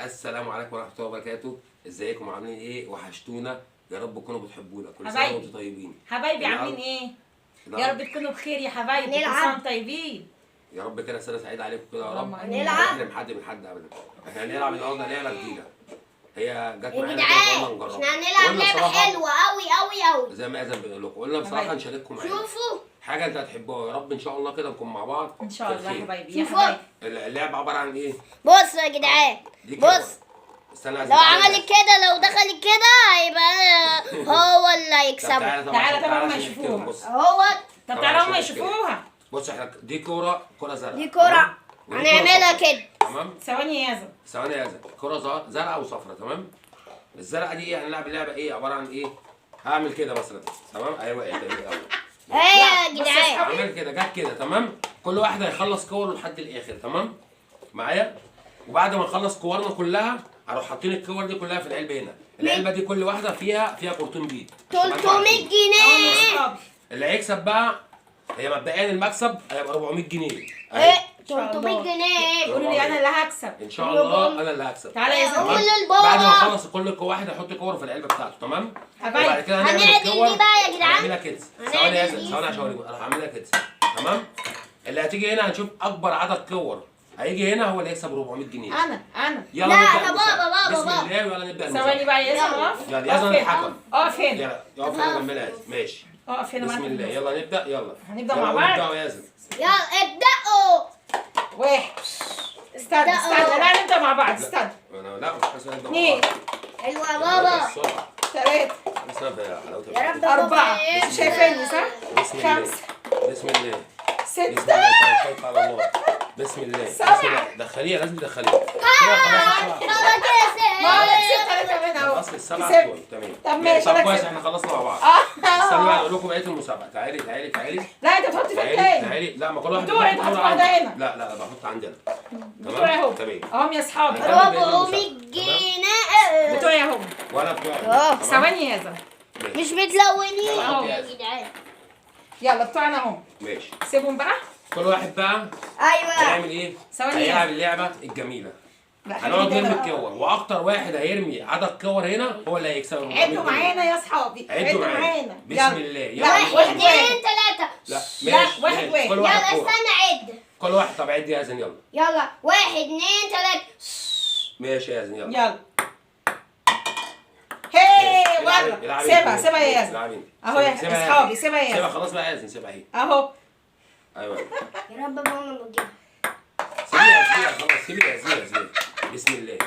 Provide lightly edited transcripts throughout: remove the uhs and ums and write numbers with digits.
السلام عليكم ورحمه الله وبركاته. ازيكم عاملين ايه؟ وحشتونا، يا رب تكونوا بتحبونا. كل سنه حبايبي. وانتم طيبين. حبايبي عاملين ايه؟ يا رب تكونوا بخير يا حبايبي، كل نلعب. سنه وانتم طيبين. يا رب كده سنه سعيده عليكم كده يا رب. اللهم آمين. نلعب. نحرم حد من حد ابدا. احنا هنلعب النهارده لعبه جديده، هي جت يا معانا جدعان كده قلنا نجربها. احنا هنلعب قلنا لعبة بصراحة حلوة أوي أوي أوي. زي ما اذن بنقول لكم، قلنا بصراحه حبايبي. نشارككم معانا شوفوا حاجه انت هتحبوها، يا رب ان شاء الله كده نكون مع بعض ان شاء في الله يا الخير. حبايبي يا شوفوا. حبايبي. اللعبه عباره عن ايه؟ بص يا جدعان دي كده. بص، استنى عايز لو أتعلم. عملت كده لو دخلت كده هيبقى هو اللي طب هيكسبه. تعالى تعالى عشان ما يشوفوها. نكتبهم. بص هو طب طبعاً تعالوا عشان هم نشوف كده. يشوفوها. بص احنا دي كوره زرقاء. دي كرة هنعملها كده. تمام. ثواني يا زلمه. ثواني يا زلمه، كرة زرقاء وصفرا. تمام. الزرقاء دي ايه؟ هنلعب اللعبه ايه؟ عباره عن ايه؟ هعمل كده مثلا. تمام. ايوه ايه ده؟ ايه يا بص يا جدعان صحابي. عمل كده، جت كده. تمام. كل واحد هيخلص كوره لحد الاخر. تمام معايا؟ وبعد ما نخلص كورنا كلها هنروح حاطين الكور دي كلها في العلبه هنا. العلبه دي كل واحده فيها كرتون بيض. عشان ما انتوا 300 عارفين. جنيه. اصحابي. اللي هيكسب بقى، هي مبدئيا المكسب هيبقى 400 جنيه. ايه شاء 300 الله. جنيه. قولوا لي انا اللي هكسب. ان شاء الله انا اللي هكسب. تعالى يا قول زلمه. للبابا. بعد ما نخلص كل واحد هيحط كور في العلبه بتاعته. تمام. حبايبي. وبعد كده هنعمل هنعدل الكور. دي بقى يا جدعان. هنعملها كده. ثواني يا هنعدل زلمه، دي. ثواني عشان اوريكم. انا هعملها كده. تمام. اللي هتيجي هنا هنشوف اكبر عدد كور هيجي هنا هو اللي يكسب 400 جنيه. انا يلا لا، نبدا أنا المسابقة. بابا، بسم بابا. الله ويلا نبدا المسابقة. ثواني بقى يا زلمه. اقف. يلا يا اقف زلمه هنا. الحكم. اقف هنا. يلا اقف هنا جنب لازم. ماشي. اقف هنا بسم معاك. الله يلا نبدا. يلا هنبدأ يلا مع بعض؟ نبدأ يا زلمه. يلا ابدأوا. واحد. استنى لا. استنى، لا نبدا مع بعض. استنى. لا مش حاسس نبدا. اثنين. حلوة يا بابا. ثلاثة. يا رب أربعة. بابا. شايفيني صح؟ بسم الله. خمسة. بسم الله. بسم ستة. الله. توكل على الله. بسم الله. سبعة. بسم الله. دخليها، لازم تدخليها. كده خلاص السبعة. يلا ما كده. كسبت انا كمان اهو. اصل السبعة كسبت. دول. تمام. طب ماشي، طب أنا كويس كسبت. احنا خلصنا مع بعض. اه. استنوا بقى اقول لكم بقية المسابقة. تعالي تعالي تعالي. لا انت تحط في تعالي التاني. تعالي. لا ما كل واحد بتوعي بيحط تحط كورة واحدة عنده. هنا. لا بحط عندي انا. بتوعي اهو. تمام. اهم يا اصحابي. هنكمل بقية 400 المسابقة. جنيه. بتوعي اهو. وانا بتوعي. اه. تمام؟ ثواني يا زلمه. ماشي. مش متلونين أهو. يا جدعان. يلا بتوعنا اهو. ماشي. سيبهم بقى. كل واحد بقى ايوه. هيعمل ايه؟ ثواني هيلعب يا اللعبة الجميلة. لا، هنقعد خليني نرمي كده. الكور، واكتر واحد هيرمي عدد كور هنا هو اللي هيكسب. 400 عدوا جنيه. معانا يا اصحابي. عدوا معانا. بسم يلا. الله. لا، يلا. واحد واحد واحد. اتنين تلاتة. لا لا، ماشي. واحد ماشي. واحد. كل يلا واحد كورة. استنى عد. كل واحد. طب عد يا ياسين يلا. يلا 1 2 3. ماشي يا ياسين يلا. يلا. هي العبي- ورا. العبي سيبها انت. سيبها يا ياسين. العبي انت. اهو يا سيبها يا اصحابي، ياسين. سيبها يا سيبها ياسين. خلاص بقى يا ياسين. سيبها اهي. اهو. ايوه. يا رب ماما ما تجيبها. سيبيها خلاص. سيبيها. بسم الله.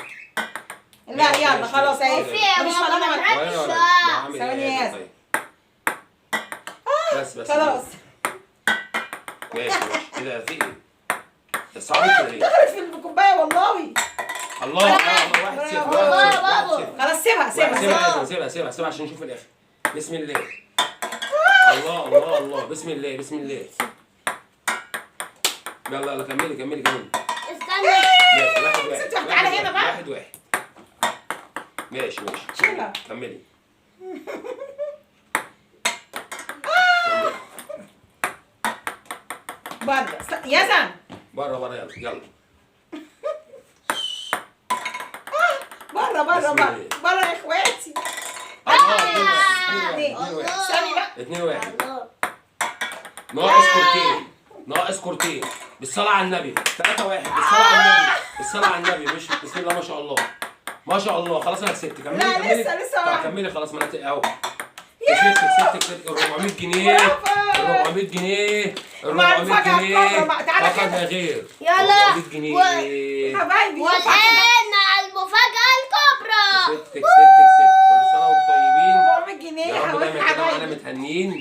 لا يلا خلاص اهي. في يا مفيش ماما ولا ما مرة. ولا تحبش. هعمل ثواني ايه يا يا ياسين. طيب. بس خلاص. ماشي كده في ايه؟ الصعب كده ليه؟ دخلت في الكوبايه والله. الله واحد صفر. بابا، واحد صفر. بابا. واحد صفر. خلاص سيبها سيبها سيبها. سيبها عشان نشوف الاخر. بسم الله. الله بسم الله. يلا كملي. استنى. ماشي. ست واحد. تعالى هنا بقى. واحد. ماشي. شيلها. كملي. بره. يا زلمه. بره يلا. بره بسم الله. بره يا اخواتي. ثاني بقى. 2-1. الله. ناقص كورتين. بالصلاة على النبي. 3-1. بالصلاة على النبي. مش بسم الله ما شاء الله. خلاص انا كسبت. كملي. لا، لسه طب واحد. كملي خلاص. ما انا اهو. كسبت 400 جنيه. برافو. 400 جنيه. مع 400 المفاجأة جنيه. الكبرى بقى. تعالى فقط كده. لا غير. يلا. 400 جنيه. حبايبي. والآن مع المفاجأة الكبرى. كسبت. كل سنة وانتم طيبين. 400 جنيه يا يا رب دايما كده معانا حبايبي. متهنيين،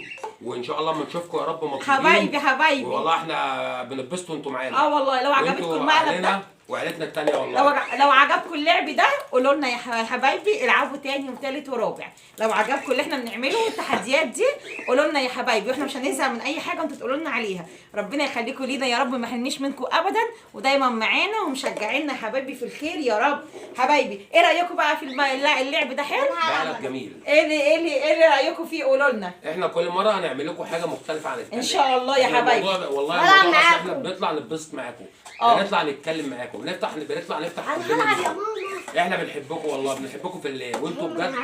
وان شاء الله اما نشوفكم يا رب مبسوطين. حبايبي. والله احنا بنتبسطوا انتوا معانا. اه والله لو عجبتكم وانتوا المقلب ده، علينا وعيلتنا التانية والله. لو عجبكم اللعب ده قولوا لنا يا حبايبي، العبوا تاني وتالت ورابع. لو عجبكم اللي احنا بنعمله التحديات دي قولوا لنا يا حبايبي، واحنا مش هنزهق من اي حاجه انتوا تقولوا لنا عليها. ربنا يخليكم لينا يا رب، ما يحرمنيش منكم ابدا، ودايما معانا ومشجعينا يا حبايبي في الخير يا رب. حبايبي ايه رايكم بقى في اللعب ده؟ حلو. لعبة جميل. ايه اللي رايكم فيه؟ قولوا لنا احنا كل مرة هنعمل لكم حاجة مختلفة عن التانية ان شاء الله يا احنا حبايبي. والله هلعب الموضوع احنا معاكم. بنطلع نتبسط معاكم. اه. بنطلع نتكلم معاكم، بنطلع نفتح هلعب قلبنا يا ليكم. ماما. احنا بنحبكم والله، بنحبكم في الله، وانتوا بجد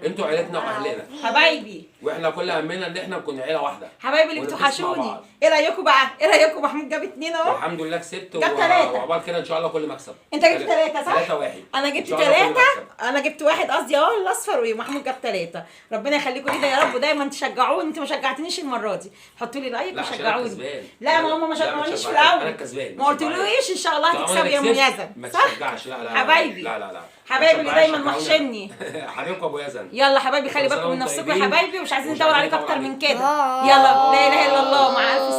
انتوا عيلتنا واهلنا، حبايبي واحنا كل همنا ان احنا نكون عيله واحده. حبايبي اللي ونتبسط مع بتوحشوني. بعض. ايه رايكم بقى؟ ايه رايكم؟ محمود جاب 2 اهو. والحمد لله كسبت جاب 3. وعقبال كده ان شاء الله كل مكسب. انت جبت 3 صح؟ 3-1. انا إن جبت شاء الله كل 3. مكسب. انا جبت 1 قصدي اهو الاصفر، ومحمود جاب 3. ربنا يخليكم لينا يا رب، ودايما تشجعوني. انتوا ما شجعتنيش المره دي، حطوا لي لايك لا، عشان أنا وشجعوني. كسبان. لا ما هم ما لا، شجعونيش في مش هشجعك. انا الاول، الكسبان ما قلتلوش ان شاء الله هتكسب يا ام يزن ما صح؟ تشجعش. لا حبايبي. لا حبايبي اللي دايما شجعوني. وحشني. حبيبكم ابو يزن. يلا حبايبي خلي كل سنة بالكم من وانتم نفسكم يا طيبين. حبايبي، ومش عايزين ومش ندور عايزين عليكم ندور اكتر من عليك. كده. يلا لا اله الا الله، مع الف